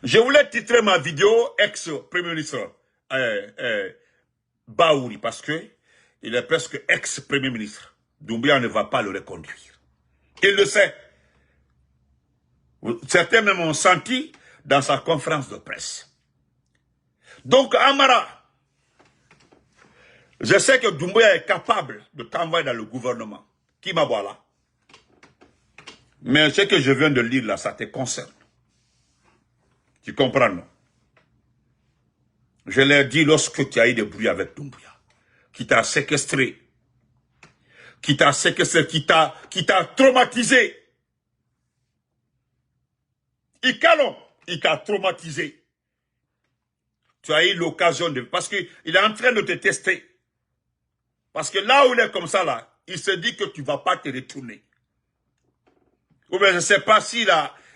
Je voulais titrer ma vidéo ex-premier ministre Baouri parce que il est presque ex-premier ministre. Doumbouya ne va pas le reconduire. Il le sait. Certains même ont senti dans sa conférence de presse. Donc, Amara, je sais que Doumbouya est capable de t'envoyer dans le gouvernement. Qui m'a voilà? Mais ce que je viens de lire là, ça te concerne. Tu comprends, non? Je l'ai dit lorsque tu as eu des bruits avec Doumbouya, qui t'a séquestré, qui t'a traumatisé. Il t'a traumatisé. Tu as eu l'occasion de... Parce qu'il est en train de te tester. Parce que là où il est comme ça, là, il se dit que tu ne vas pas te retourner. Ou bien je ne sais pas s'il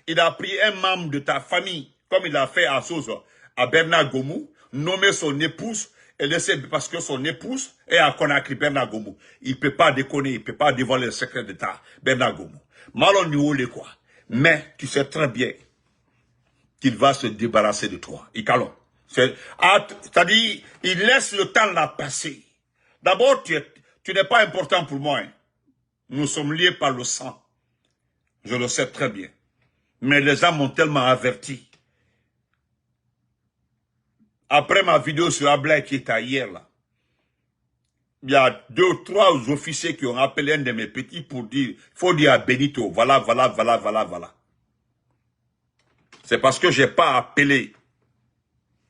il a pris un membre de ta famille, comme il a fait à Soso, à Bernard Gomou, nommé son épouse, et laissé, parce que son épouse est à Conakry, Bernard Gomou. Il ne peut pas déconner, il ne peut pas dévoiler le secret d'État, Bernard Gomou. Malon n'y quoi. Mais tu sais très bien qu'il va se débarrasser de toi. C'est-à-dire, il laisse le temps la passer. D'abord, tu n'es pas important pour moi. Hein. Nous sommes liés par le sang. Je le sais très bien. Mais les gens m'ont tellement averti. Après ma vidéo sur Ablaye qui était hier, là, il y a 2 ou 3 officiers qui ont appelé un de mes petits pour dire, il faut dire à Benito, voilà. C'est parce que j'ai pas appelé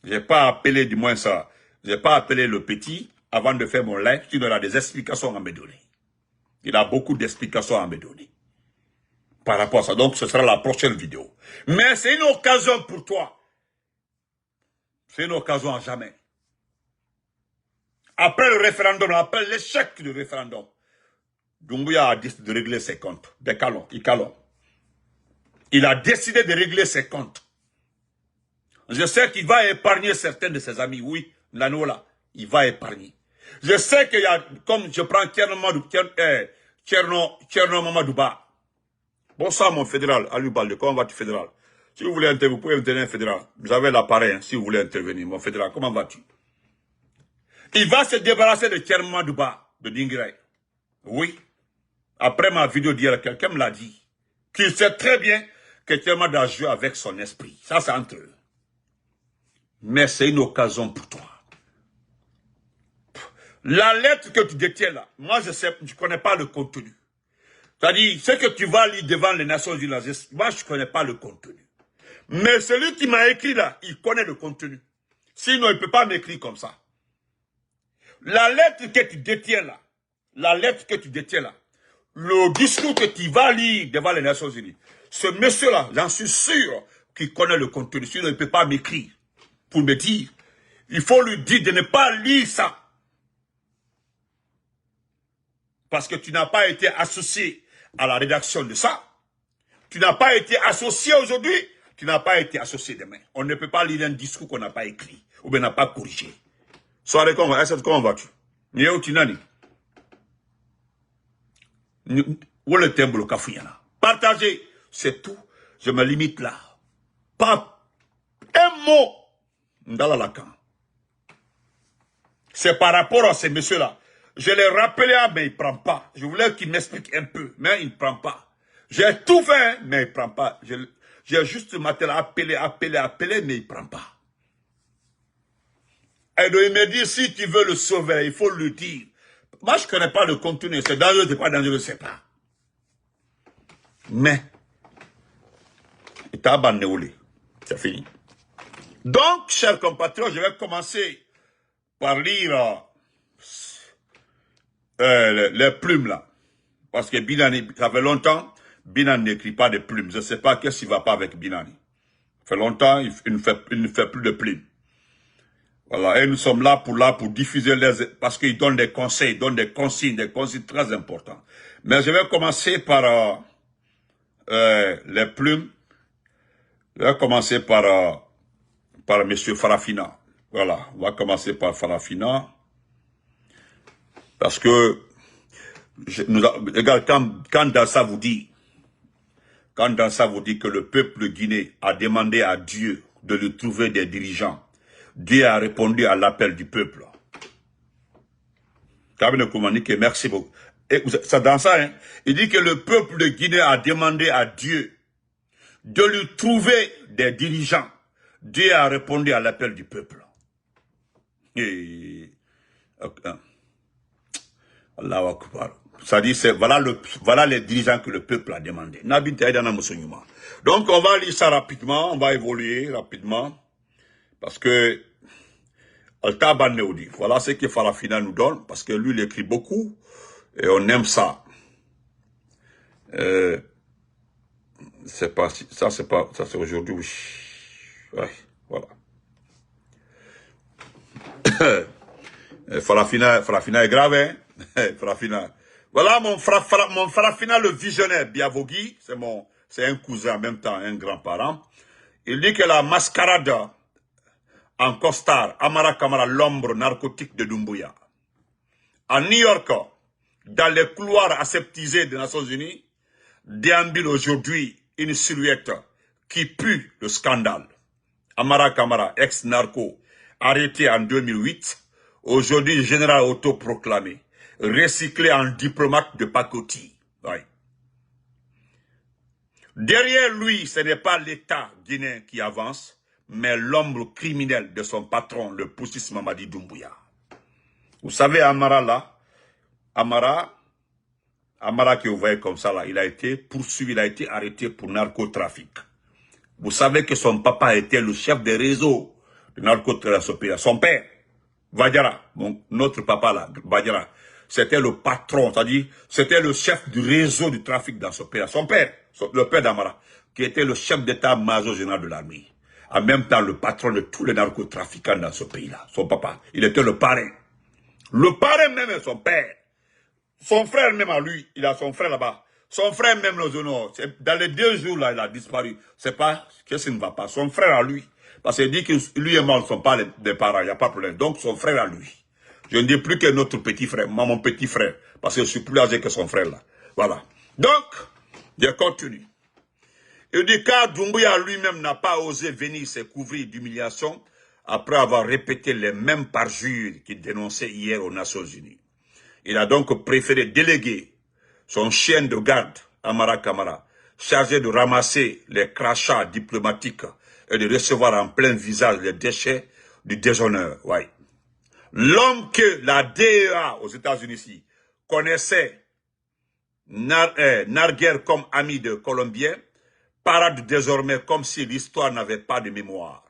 du moins ça, j'ai pas appelé le petit avant de faire mon live, il aura des explications à me donner. Il a beaucoup d'explications à me donner. Par rapport à ça, donc ce sera la prochaine vidéo. Mais c'est une occasion pour toi. C'est une occasion à jamais. Après le référendum, après l'échec du référendum, Doumbouya a décidé de régler ses comptes. Il a décidé de régler ses comptes. Je sais qu'il va épargner certains de ses amis. Oui, Nanola, il va épargner. Je sais qu'il y a, comme je prends Tcherno Mamadouba. Bonsoir mon fédéral, Ali Balde, comment vas-tu fédéral? Si vous voulez intervenir, vous pouvez intervenir fédéral. Vous avez l'appareil, hein, si vous voulez intervenir, mon fédéral, comment vas-tu? Il va se débarrasser de Tcherno Mamadouba, de Dinguiraï. Oui. Après ma vidéo d'hier, quelqu'un me l'a dit. Qu'il sait très bien que Tcherno a joué avec son esprit. Ça, c'est entre eux. Mais c'est une occasion pour toi. La lettre que tu détiens là, moi je ne connais pas le contenu. C'est-à-dire, ce que tu vas lire devant les Nations Unies, moi je ne connais pas le contenu. Mais celui qui m'a écrit là, il connaît le contenu. Sinon, il ne peut pas m'écrire comme ça. La lettre que tu détiens là, le discours que tu vas lire devant les Nations Unies, ce monsieur-là, j'en suis sûr qu'il connaît le contenu. Sinon, il ne peut pas m'écrire pour me dire. Il faut lui dire de ne pas lire ça. Parce que tu n'as pas été associé à la rédaction de ça. Tu n'as pas été associé aujourd'hui, tu n'as pas été associé demain. On ne peut pas lire un discours qu'on n'a pas écrit, ou bien n'a pas corrigé. Soirée, comment vas-tu? Partagez, c'est tout. Je me limite là. Pas un mot dans la Lacan. C'est par rapport à ces messieurs-là. Je l'ai rappelé, mais il ne prend pas. Je voulais qu'il m'explique un peu, mais il ne prend pas. J'ai tout fait, mais il ne prend pas. J'ai juste maintenant appelé, mais il ne prend pas. Et donc il me dit, si tu veux le sauver, il faut le dire. Moi, je ne connais pas le contenu. C'est dangereux, c'est pas dangereux, je ne sais pas. Mais, il t'a abandonné. C'est fini. Donc, chers compatriotes, je vais commencer par lire les plumes là. Parce que Binani, ça fait longtemps, Binani n'écrit pas de plumes. Je ne sais pas qu'est-ce qui ne va pas avec Binani. Ça fait longtemps, il ne fait plus de plumes. Voilà, et nous sommes là pour diffuser parce qu'il donne des conseils, il donne des consignes très importants. Mais je vais commencer par les plumes. Je vais commencer par M. Farafina. Voilà, on va commencer par Farafina. Parce que, regarde, quand Dansa vous dit que le peuple guinéen a demandé à Dieu de lui trouver des dirigeants. Dieu a répondu à l'appel du peuple. Kabine Koumanike, merci beaucoup. Et c'est dans ça, hein. Il dit que le peuple de Guinée a demandé à Dieu de lui trouver des dirigeants. Dieu a répondu à l'appel du peuple. Et Allahu Akbar. Ça dit, voilà les dirigeants que le peuple a demandé. Donc on va lire ça rapidement, on va évoluer rapidement. Parce que voilà ce que Farafina nous donne, parce que lui il écrit beaucoup et on aime ça. C'est pas ça, c'est aujourd'hui, oui. Ouais, voilà. Farafina est grave, hein? Farafina. Voilà mon Farafina le visionnaire, Biavogui, c'est un cousin en même temps, un grand-parent. Il dit que la mascarade en costard, Amara Kamara, l'ombre narcotique de Doumbouya. À New York, dans les couloirs aseptisés des Nations Unies, déambule aujourd'hui une silhouette qui pue le scandale. Amara Kamara, ex-narco, arrêté en 2008, aujourd'hui général autoproclamé, recyclé en diplomate de pacotille. Ouais. Derrière lui, ce n'est pas l'État guinéen qui avance, mais l'ombre criminelle de son patron, le poussiste Mamadi Doumbouya. Vous savez, Amara là, Amara que vous voyez comme ça là, il a été poursuivi, il a été arrêté pour narcotrafic. Vous savez que son papa était le chef des réseaux de narcotrafic au pays. Son père, Vadjara, notre papa là, Vadjara, c'était le patron, c'est-à-dire, c'était le chef du réseau du trafic dans ce pays. Son père, le père d'Amara, qui était le chef d'état-major général de l'armée. En même temps, le patron de tous les narcotrafiquants dans ce pays-là. Son papa, il était le parrain. Le parrain même est son père. Son frère même à lui, il a son frère là-bas. Son frère même, dans les 2 jours là, il a disparu. C'est pas, qu'est-ce qui ne va pas. Son frère à lui. Parce qu'il dit que lui et moi ne sont pas des parents, il n'y a pas de problème. Donc son frère à lui. Je ne dis plus que notre petit frère, mon petit frère. Parce que je suis plus âgé que son frère là. Voilà. Donc, je continue. Il dit car Doumbouya lui-même n'a pas osé venir se couvrir d'humiliation après avoir répété les mêmes parjures qu'il dénonçait hier aux Nations Unies. Il a donc préféré déléguer son chien de garde, Amara Kamara, chargé de ramasser les crachats diplomatiques et de recevoir en plein visage les déchets du déshonneur. Ouais. L'homme que la DEA aux États-Unis connaissait narguère comme ami de Colombiens, parade désormais comme si l'histoire n'avait pas de mémoire.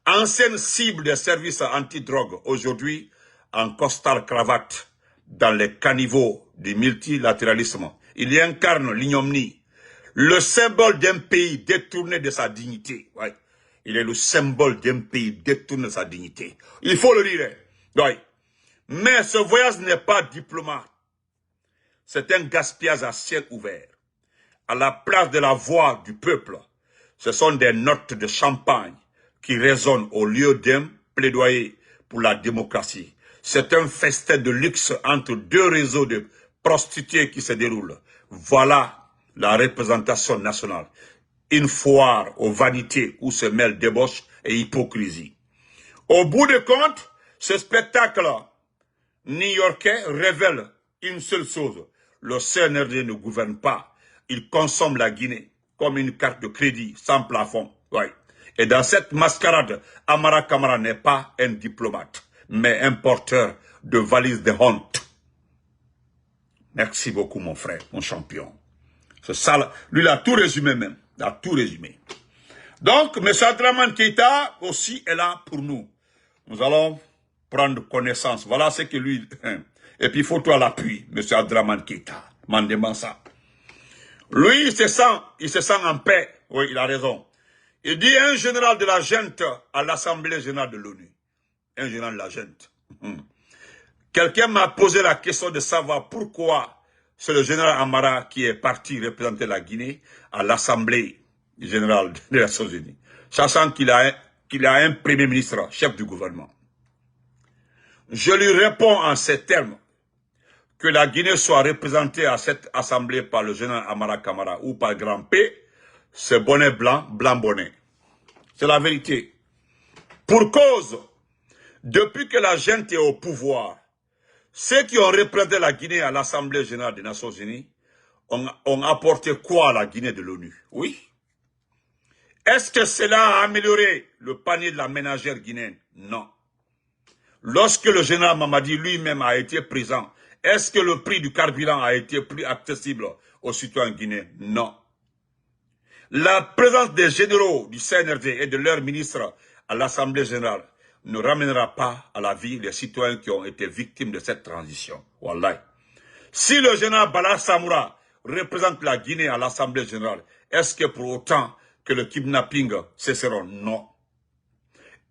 Ancienne cible des services anti-drogue, aujourd'hui en costard cravate dans les caniveaux du multilatéralisme. Il y incarne l'ignominie, le symbole d'un pays détourné de sa dignité. Ouais. Il est le symbole d'un pays détourné de sa dignité. Il faut le dire. Ouais. Mais ce voyage n'est pas diplomate. C'est un gaspillage à ciel ouvert. À la place de la voix du peuple, ce sont des notes de champagne qui résonnent au lieu d'un plaidoyer pour la démocratie. C'est un festin de luxe entre 2 réseaux de prostituées qui se déroulent. Voilà la représentation nationale. Une foire aux vanités où se mêlent débauche et hypocrisie. Au bout de compte, ce spectacle new-yorkais révèle une seule chose. Le CNRD ne gouverne pas. Il consomme la Guinée comme une carte de crédit sans plafond. Ouais. Et dans cette mascarade, Amara Kamara n'est pas un diplomate, mais un porteur de valises de honte. Merci beaucoup mon frère, mon champion. C'est ça, lui il a tout résumé même. Il a tout résumé. Donc, M. Abdraman Keïta aussi est là pour nous. Nous allons prendre connaissance. Voilà ce que lui... Et puis il faut toi l'appui, M. Abdraman Keïta. M'en demande ça. Lui, il se sent en paix. Oui, il a raison. Il dit un général de la junte à l'Assemblée générale de l'ONU. Un général de la junte. Quelqu'un m'a posé la question de savoir pourquoi c'est le général Amara qui est parti représenter la Guinée à l'Assemblée générale des Nations Unies, sachant qu'il a un premier ministre, chef du gouvernement. Je lui réponds en ces termes, que la Guinée soit représentée à cette assemblée par le général Amara Kamara ou par Grand P, c'est bonnet blanc, blanc bonnet. C'est la vérité. Pour cause, depuis que la gente est au pouvoir, ceux qui ont représenté la Guinée à l'Assemblée générale des Nations Unies ont apporté quoi à la Guinée de l'ONU? Oui. Est-ce que cela a amélioré le panier de la ménagère guinéenne? Non. Lorsque le général Mamadi lui-même a été présent, est-ce que le prix du carburant a été plus accessible aux citoyens guinéens? Non. La présence des généraux du CNRD et de leurs ministres à l'Assemblée générale ne ramènera pas à la vie les citoyens qui ont été victimes de cette transition. Wallahi. Si le général Bala Samoura représente la Guinée à l'Assemblée générale, est-ce que pour autant que le kidnapping cesseront? Non.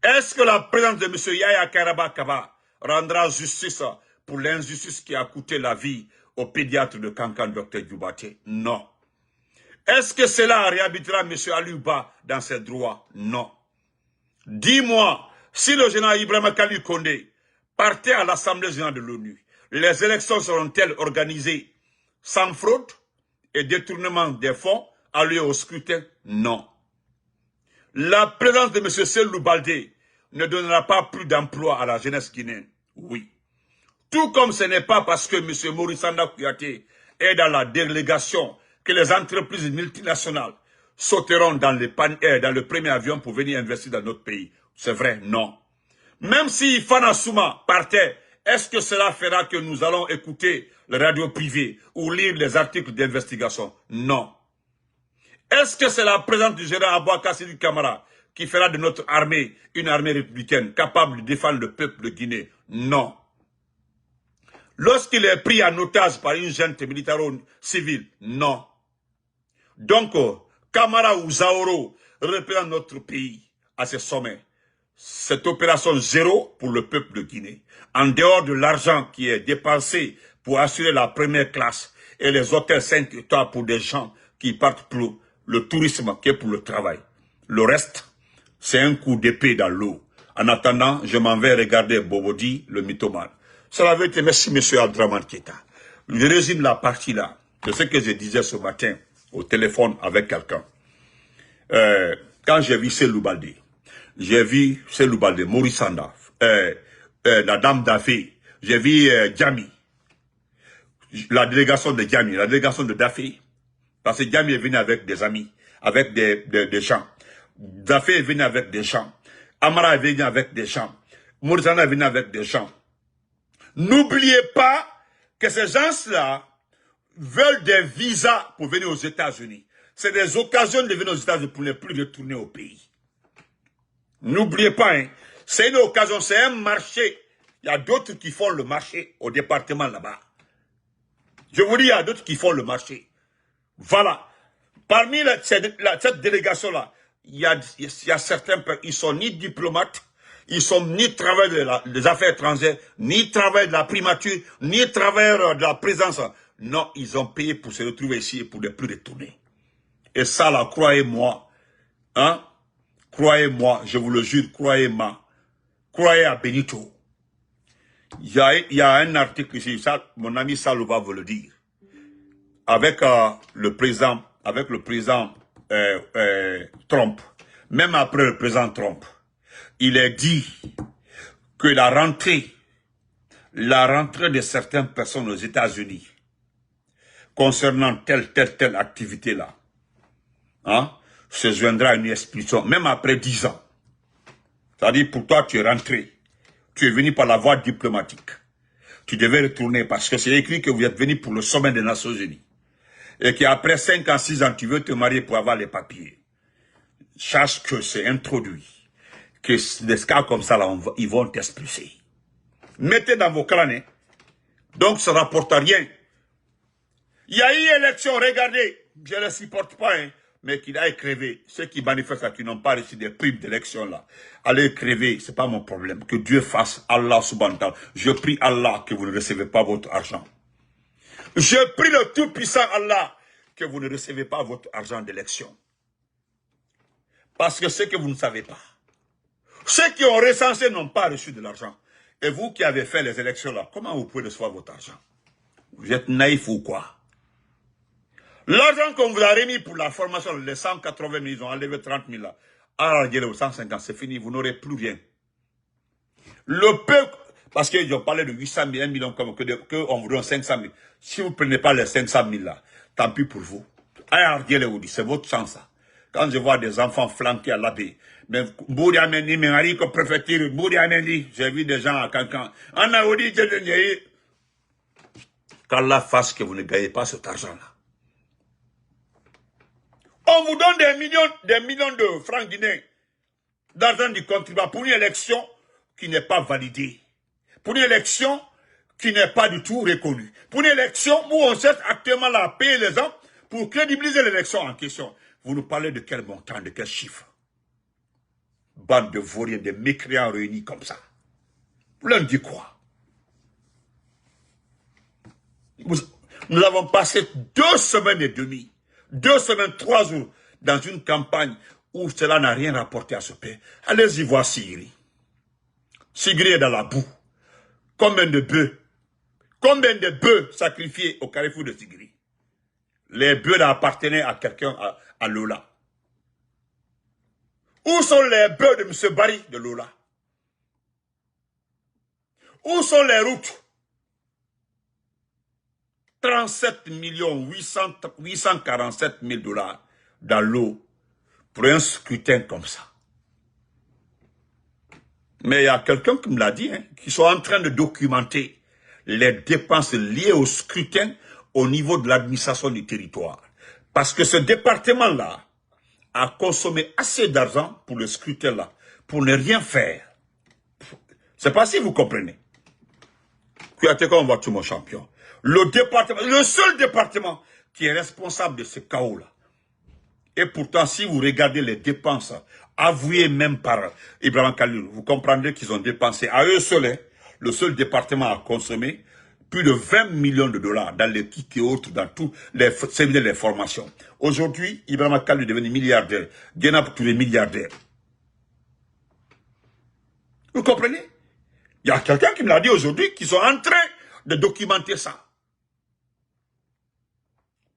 Est-ce que la présence de M. Yaya Karaba Kaba rendra justice pour l'injustice qui a coûté la vie au pédiatre de Kankan, Dr Djoubate? Non. Est-ce que cela réhabilitera M. Aliouba dans ses droits? Non. Dis-moi, si le général Ibrahima Kali Kondé partait à l'Assemblée générale de l'ONU, les élections seront-elles organisées sans fraude et détournement des fonds alloués au scrutin? Non. La présence de M. Selou Baldé ne donnera pas plus d'emploi à la jeunesse guinéenne? Oui. Tout comme ce n'est pas parce que M. Maurice Sanda Kouyaté est dans la délégation que les entreprises multinationales sauteront dans le premier avion pour venir investir dans notre pays. C'est vrai, non. Même si Fana Souma partait, est-ce que cela fera que nous allons écouter les radios privées ou lire les articles d'investigation? Non. Est-ce que c'est la présence du général Abouaka Sidi Kamara qui fera de notre armée une armée républicaine capable de défendre le peuple de Guinée? Non. Lorsqu'il est pris en otage par une junte militaro-civile? Non. Donc, Kamara ou Zaoro représente notre pays à ce sommet. Cette opération zéro pour le peuple de Guinée. En dehors de l'argent qui est dépensé pour assurer la première classe et les hôtels 5 étoiles pour des gens qui partent pour le tourisme qui est pour le travail. Le reste, c'est un coup d'épée dans l'eau. En attendant, je m'en vais regarder Bobodi, le mythomane. C'est la vérité. Merci, M. Abdraman Keita. Je résume la partie là de ce que je disais ce matin au téléphone avec quelqu'un. Quand j'ai vu Selou Baldé, j'ai vu Selou Baldé, Maurice Sanda, la dame Dafé, j'ai vu Djami, la délégation de Djami, la délégation de Dafé, parce que Djami est venu avec des amis, avec des gens. Dafé est venu avec des gens. Amara est venu avec des gens. Maurice Sanda est venu avec des gens. N'oubliez pas que ces gens-là veulent des visas pour venir aux États-Unis. C'est des occasions de venir aux États-Unis pour ne plus retourner au pays. N'oubliez pas, hein, c'est une occasion, c'est un marché. Il y a d'autres qui font le marché au département là-bas. Je vous dis, il y a d'autres qui font le marché. Voilà. Parmi cette délégation-là, il y a certains, ils sont ni diplomates, ils sont ni travailleurs des affaires étrangères, ni travailleurs de la primature, ni travailleurs de la présence. Non, ils ont payé pour se retrouver ici et pour ne plus retourner. Et ça, là, croyez-moi, hein, croyez-moi, je vous le jure, croyez-moi, croyez à Benito. Il y a un article ici, ça, mon ami Salou va vous le dire, avec le président Trump, même après le président Trump, il est dit que la rentrée de certaines personnes aux États-Unis concernant telle activité là, hein, se joindra à une expulsion, même après 10 ans. C'est-à-dire, pour toi, tu es rentré, tu es venu par la voie diplomatique. Tu devais retourner parce que c'est écrit que vous êtes venu pour le sommet des Nations Unies. Et qu'après 5 ans, 6 ans, tu veux te marier pour avoir les papiers. Sache que c'est introduit. Que des cas comme ça, là, ils vont t'expulser. Mettez dans vos crânes. Donc, ça ne rapporte rien. Il y a eu élection, regardez. Je ne les supporte pas, hein, mais qu'il aille crever. Ceux qui manifestent là, qui n'ont pas reçu des primes d'élection, là, allez crever, ce n'est pas mon problème. Que Dieu fasse, Allah subhanahu wa ta'ala. Je prie Allah que vous ne recevez pas votre argent. Je prie le Tout-Puissant Allah que vous ne recevez pas votre argent d'élection. Parce que c'est que vous ne savez pas. Ceux qui ont recensé n'ont pas reçu de l'argent. Et vous qui avez fait les élections là, comment vous pouvez recevoir votre argent? Vous êtes naïf ou quoi? L'argent qu'on vous a remis pour la formation, les 180 000, ils ont enlevé 30 000 là. Alors, 150, c'est fini, vous n'aurez plus rien. Le peuple, parce qu'ils ont parlé de 800 000, 1 million, comme qu'on vous donne 500 000. Si vous ne prenez pas les 500 000 là, tant pis pour vous. Alors, c'est votre chance. Quand je vois des enfants flanqués à l'abbé, mais j'ai vu des gens à Cancan. En Audi, qu'Allah fasse que vous ne gagnez pas cet argent-là. On vous donne des millions de francs guinéens d'argent du contribuable pour une élection qui n'est pas validée. Pour une élection qui n'est pas du tout reconnue. Pour une élection où on cherche actuellement à payer les gens pour crédibiliser l'élection en question. Vous nous parlez de quel montant, de quel chiffre? Bande de vauriens, de mécréants réunis comme ça. Vous leur dites quoi? Nous avons passé 2 semaines et demie, 2 semaines, 3 jours dans une campagne où cela n'a rien rapporté à ce pays. Allez-y voir Sigri. Sigri est dans la boue. Combien de bœufs sacrifiés au carrefour de Sigri? Les bœufs appartenaient à quelqu'un, à Lola. Où sont les bœufs de M. Barry de Lola? Où sont les routes? 37 847 000 $ dans l'eau pour un scrutin comme ça. Mais il y a quelqu'un qui me l'a dit, hein, qui sont en train de documenter les dépenses liées au scrutin au niveau de l'administration du territoire. Parce que ce département-là a consommé assez d'argent pour le scrutin-là, pour ne rien faire. Je ne sais pas si vous comprenez. On voit tout mon champion. Le seul département qui est responsable de ce chaos-là. Et pourtant, si vous regardez les dépenses avouées même par Ibrahim Khalil, vous comprendrez qu'ils ont dépensé à eux seuls, hein, le seul département a consommé plus de 20 millions de $ dans les kits et autres, dans tous les séminaires de formation. Aujourd'hui, Ibrahim Khalil est devenu milliardaire. Guéna pour tous les milliardaires. Vous comprenez? Il y a quelqu'un qui me l'a dit aujourd'hui qu'ils sont en train de documenter ça.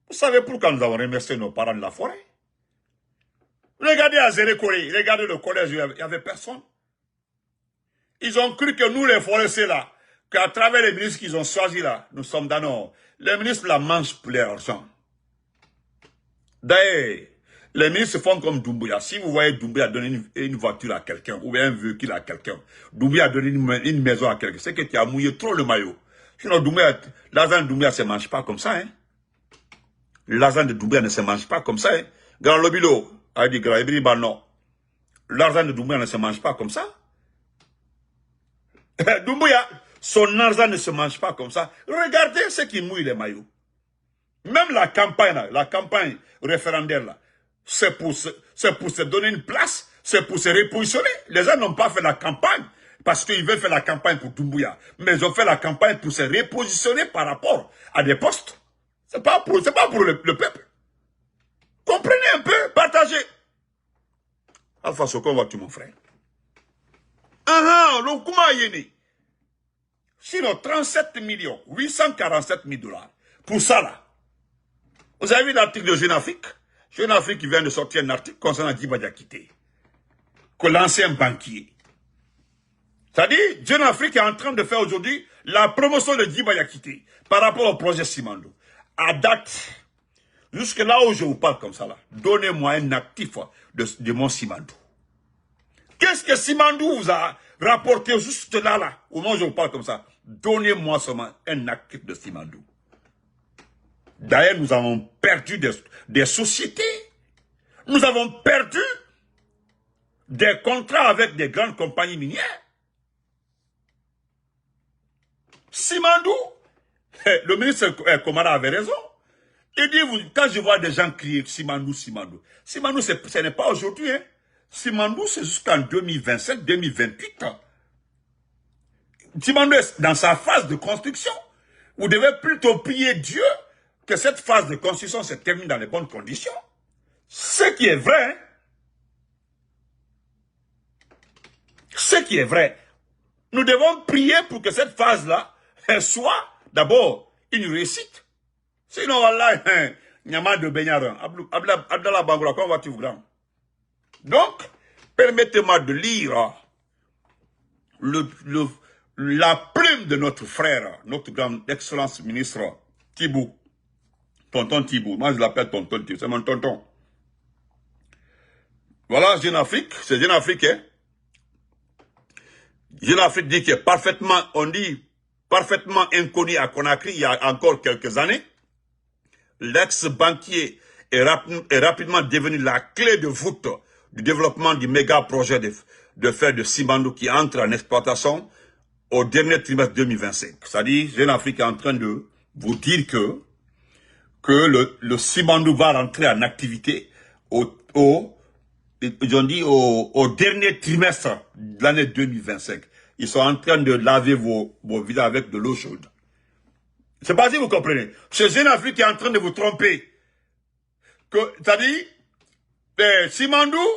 Vous savez pourquoi nous avons remercié nos parents de la forêt? Regardez à Zérékoré, regardez le collège, il n'y avait personne. Ils ont cru que nous, les forestiers là, qu'à travers les ministres qu'ils ont choisis là, nous sommes dans nos... Les ministres la mangent pour leur argent. D'ailleurs, les ministres font comme Doumbouya. Si vous voyez Doumbouya donner une voiture à quelqu'un, ou un véhicule à quelqu'un, Doumbouya donner une maison à quelqu'un, c'est que tu as mouillé trop le maillot. Sinon, l'argent de Doumbouya ne se mange pas comme ça, hein. L'argent de Doumbouya ne se mange pas comme ça, hein. Grand Lobilo a dit Grand Ebri, non. L'argent de Doumbouya ne se mange pas comme ça. Doumbouya, son argent ne se mange pas comme ça. Regardez ceux qui mouillent les maillots. Même la campagne référendaire là, c'est pour se donner une place, c'est pour se repositionner. Les gens n'ont pas fait la campagne parce qu'ils veulent faire la campagne pour Doumbouya, mais ils ont fait la campagne pour se repositionner par rapport à des postes. C'est pas pour le peuple. Comprenez un peu, partagez. Alpha Soko, vois-tu mon frère? Le Kouma Yéni. Sinon, 37 847 000 $. Pour ça là. Vous avez vu l'article de Jeune Afrique? Jeune Afrique qui vient de sortir un article concernant Djiba Diakité. Que l'ancien banquier. C'est-à-dire, Jeune Afrique est en train de faire aujourd'hui la promotion de Djiba Diakité par rapport au projet Simandou. À date, jusque là où je vous parle comme ça là, donnez-moi un actif de mon Simandou. Qu'est-ce que Simandou vous a rapporté juste là, au moment où je vous parle comme ça? Donnez-moi seulement un actif de Simandou. D'ailleurs, nous avons perdu des sociétés. Nous avons perdu des contrats avec des grandes compagnies minières. Simandou, le ministre Komara avait raison. Il dit, quand je vois des gens crier Simandou, Simandou, Simandou, ce n'est pas aujourd'hui, hein. Simandou, c'est jusqu'en 2027, 2028. Simandou est dans sa phase de construction. Vous devez plutôt prier Dieu que cette phase de construction se termine dans les bonnes conditions. Ce qui est vrai, hein? Ce qui est vrai. Nous devons prier pour que cette phase-là soit d'abord une réussite. Sinon, voilà, Nyama de Benyaran, Abdallah Bangoura, comment vas-tu, grand? Donc, Permettez-moi de lire la plume de notre frère, notre grande excellence ministre Thibault. Tonton Thibault. Moi, je l'appelle tonton Thibault. C'est mon tonton. Voilà, Jeune Afrique. C'est Jeune Afrique, hein. Jeune Afrique dit que parfaitement, on dit parfaitement inconnu à Conakry il y a encore quelques années. L'ex-banquier est rapidement devenu la clé de voûte du développement du méga projet de fer de Simandou qui entre en exploitation au dernier trimestre 2025. C'est-à-dire, Jeune Afrique est en train de vous dire que le Simandou va rentrer en activité au dernier trimestre de l'année 2025. Ils sont en train de laver vos visages avec de l'eau chaude. Je ne sais pas si vous comprenez. Ce Jeune Afrique est en train de vous tromper. C'est-à-dire, Simandou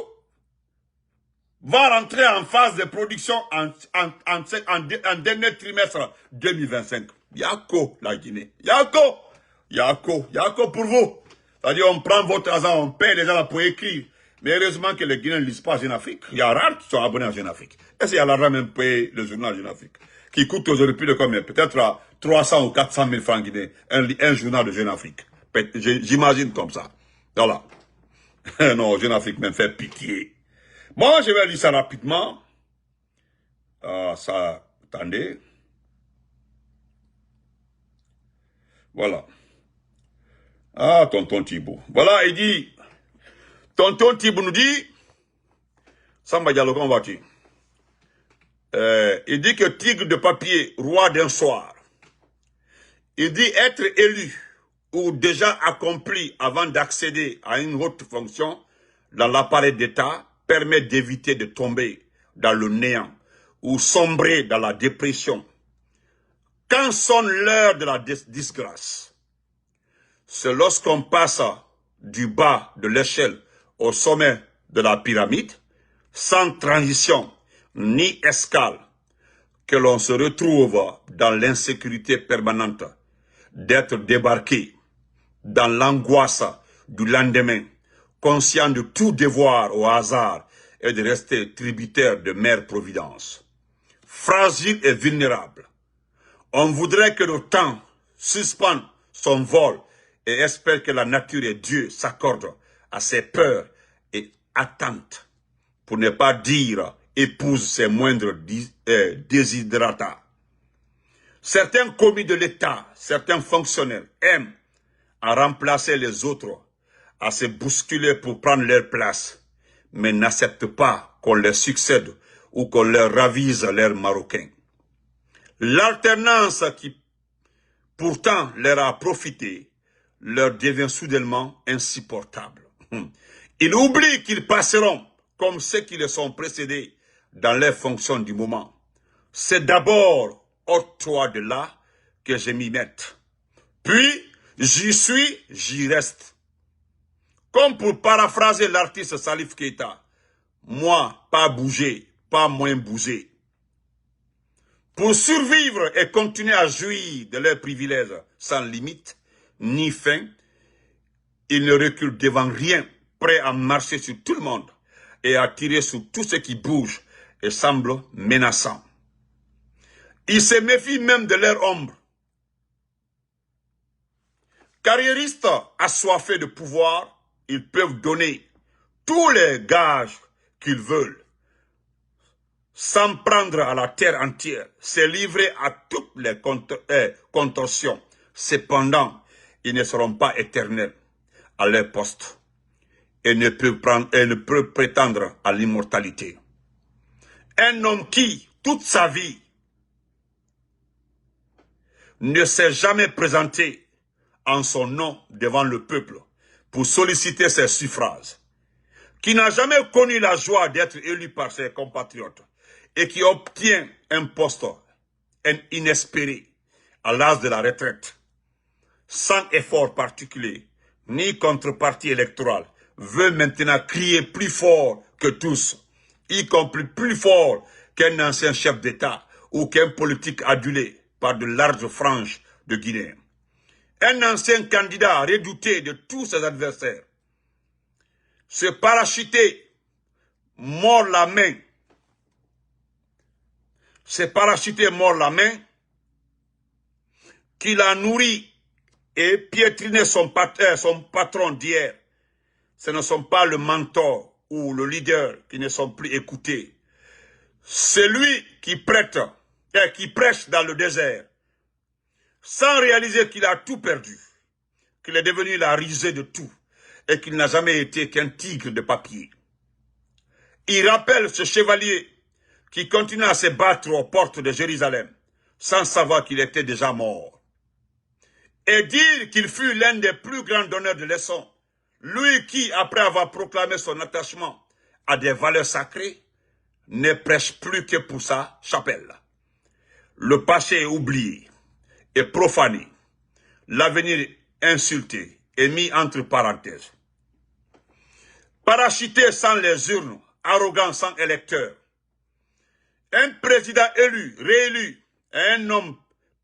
va rentrer en phase de production en dernier trimestre 2025. Yako, la Guinée. Yako pour vous. C'est-à-dire, on prend votre argent, on paye les gens pour écrire. Mais heureusement que les Guinéens ne lisent pas Jeune Afrique. Il y a rares qui sont abonnés à Jeune Afrique. Est-ce qu'il y a l'argent même payer le journal Jeune Afrique? Qui coûte aujourd'hui plus de combien? Peut-être à 300 ou 400 000 francs guinéens. Un journal de Jeune Afrique. J'imagine comme ça. Voilà. Non, Jeune Afrique me fait pitié. Moi, je vais lire ça rapidement. Attendez. Voilà. Ah, tonton Thibault. Voilà, il dit, tonton Thibault nous dit, Samba Diallo, comment vas-tu? Il dit que tigre de papier, roi d'un soir. Il dit être élu ou déjà accompli avant d'accéder à une haute fonction dans l'appareil d'État permet d'éviter de tomber dans le néant ou sombrer dans la dépression. Quand sonne l'heure de la disgrâce, c'est lorsqu'on passe du bas de l'échelle au sommet de la pyramide, sans transition ni escale, que l'on se retrouve dans l'insécurité permanente d'être débarqué dans l'angoisse du lendemain, conscient de tout devoir au hasard et de rester tributaire de Mère Providence. Fragile et vulnérable, on voudrait que le temps suspende son vol et espère que la nature et Dieu s'accordent à ses peurs et attentes, pour ne pas dire épouse ses moindres desiderata. Certains commis de l'État, certains fonctionnaires aiment à remplacer les autres, à se bousculer pour prendre leur place, mais n'acceptent pas qu'on leur succède ou qu'on leur ravise l'air marocain. L'alternance qui pourtant leur a profité leur devient soudainement insupportable. Ils oublient qu'ils passeront comme ceux qui les sont précédés dans leurs fonctions du moment. C'est d'abord ôte-toi de là que je m'y mette. Puis, j'y suis, j'y reste. Comme pour paraphraser l'artiste Salif Keita, moi, pas bouger, pas moins bouger. Pour survivre et continuer à jouir de leurs privilèges sans limite, ni fin, ils ne reculent devant rien, prêts à marcher sur tout le monde et à tirer sur tout ce qui bouge et semble menaçant. Ils se méfient même de leur ombre. Carriéristes assoiffés de pouvoir, ils peuvent donner tous les gages qu'ils veulent, s'en prendre à la terre entière, se livrer à toutes les contorsions. Cependant, ils ne seront pas éternels à leur poste et ne peuvent prétendre à l'immortalité. Un homme qui, toute sa vie, ne s'est jamais présenté en son nom devant le peuple pour solliciter ses suffrages, qui n'a jamais connu la joie d'être élu par ses compatriotes et qui obtient un poste inespéré à l'âge de la retraite, sans effort particulier, ni contrepartie électorale, veut maintenant crier plus fort que tous, y compris plus fort qu'un ancien chef d'État ou qu'un politique adulé par de larges franges de Guinée. Un ancien candidat redouté de tous ses adversaires. Se parachuter mord la main. C'est parachuté mord la main qu'il a nourri et piétriné son patron d'hier. Ce ne sont pas le mentor ou le leader qui ne sont plus écoutés. C'est lui qui prêche dans le désert, sans réaliser qu'il a tout perdu, qu'il est devenu la risée de tout, et qu'il n'a jamais été qu'un tigre de papier. Il rappelle ce chevalier qui continue à se battre aux portes de Jérusalem, sans savoir qu'il était déjà mort. Et dire qu'il fut l'un des plus grands donneurs de leçons, lui qui, après avoir proclamé son attachement à des valeurs sacrées, ne prêche plus que pour sa chapelle. Le passé est oublié et profané, l'avenir insulté et mis entre parenthèses. Parachuté sans les urnes, arrogant sans électeurs. Un président élu, réélu, un homme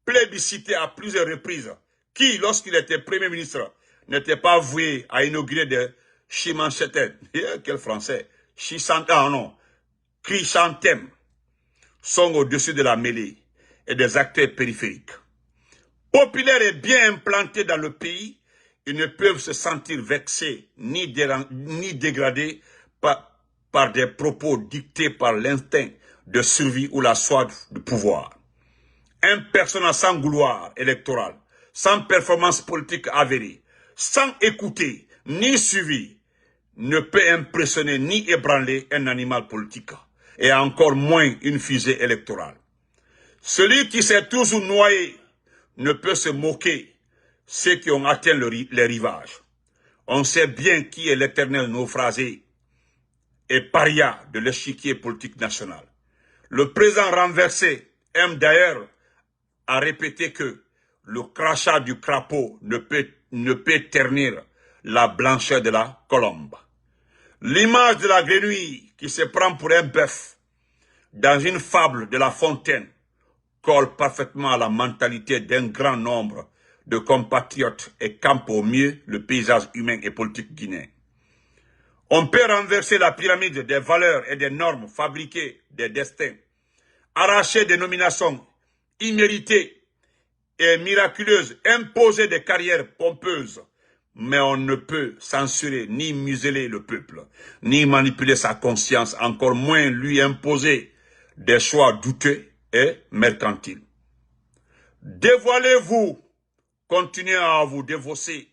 plébiscité à plusieurs reprises, qui, lorsqu'il était Premier ministre, n'était pas voué à inaugurer des chrysanthèmes, quel français, chrysanthèmes, sont au-dessus de la mêlée et des acteurs périphériques. Populaires et bien implantés dans le pays, ils ne peuvent se sentir vexés ni dégradés par des propos dictés par l'instinct de survie ou la soif de pouvoir. Un personnage sans gloire électorale, sans performance politique avérée, sans écouter ni suivi, ne peut impressionner ni ébranler un animal politique, et encore moins une fusée électorale. Celui qui s'est toujours noyé ne peut se moquer ceux qui ont atteint les rivages. On sait bien qui est l'éternel naufragé et paria de l'échiquier politique national. Le président renversé aime d'ailleurs à répéter que le crachat du crapaud ne peut ternir la blancheur de la colombe. L'image de la grenouille qui se prend pour un bœuf dans une fable de La Fontaine colle parfaitement à la mentalité d'un grand nombre de compatriotes et campe au mieux le paysage humain et politique guinéen. On peut renverser la pyramide des valeurs et des normes, fabriquer des destins, arracher des nominations imméritées et miraculeuses, imposer des carrières pompeuses, mais on ne peut censurer ni museler le peuple, ni manipuler sa conscience, encore moins lui imposer des choix douteux et mercantiles. Dévoilez-vous, continuez à vous dévausser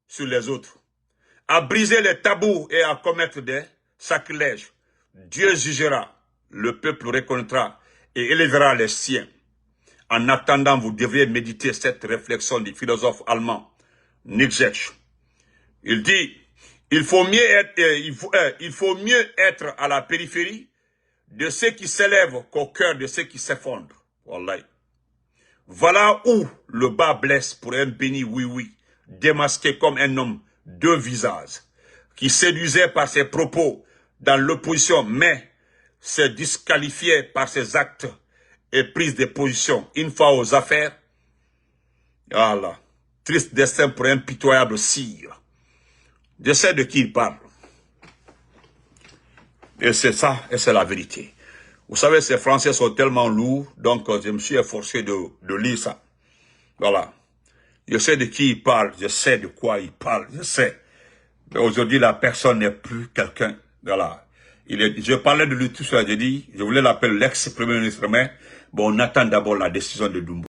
sur les autres, à briser les tabous et à commettre des sacrilèges. Dieu jugera, le peuple reconnaîtra et élèvera les siens. En attendant, vous devriez méditer cette réflexion du philosophe allemand Nietzsche. Il dit, il faut mieux être à la périphérie de ceux qui s'élèvent qu'au cœur de ceux qui s'effondrent. Wallahi. Voilà où le bas blesse pour un béni oui-oui, démasqué comme un homme deux visages, qui séduisait par ses propos dans l'opposition, mais se disqualifiait par ses actes et prise de position. Une fois aux affaires, voilà, triste destin pour un pitoyable sire. Je sais de qui il parle. Et c'est ça, et c'est la vérité. Vous savez, ces Français sont tellement lourds, donc je me suis efforcé de lire ça. Voilà. Je sais de qui il parle, je sais de quoi il parle, je sais. Mais aujourd'hui, la personne n'est plus quelqu'un. Voilà. Je parlais de lui tout ça, j'ai dit, je voulais l'appeler l'ex-premier ministre, mais bon, on attend d'abord la décision de Doumbouya.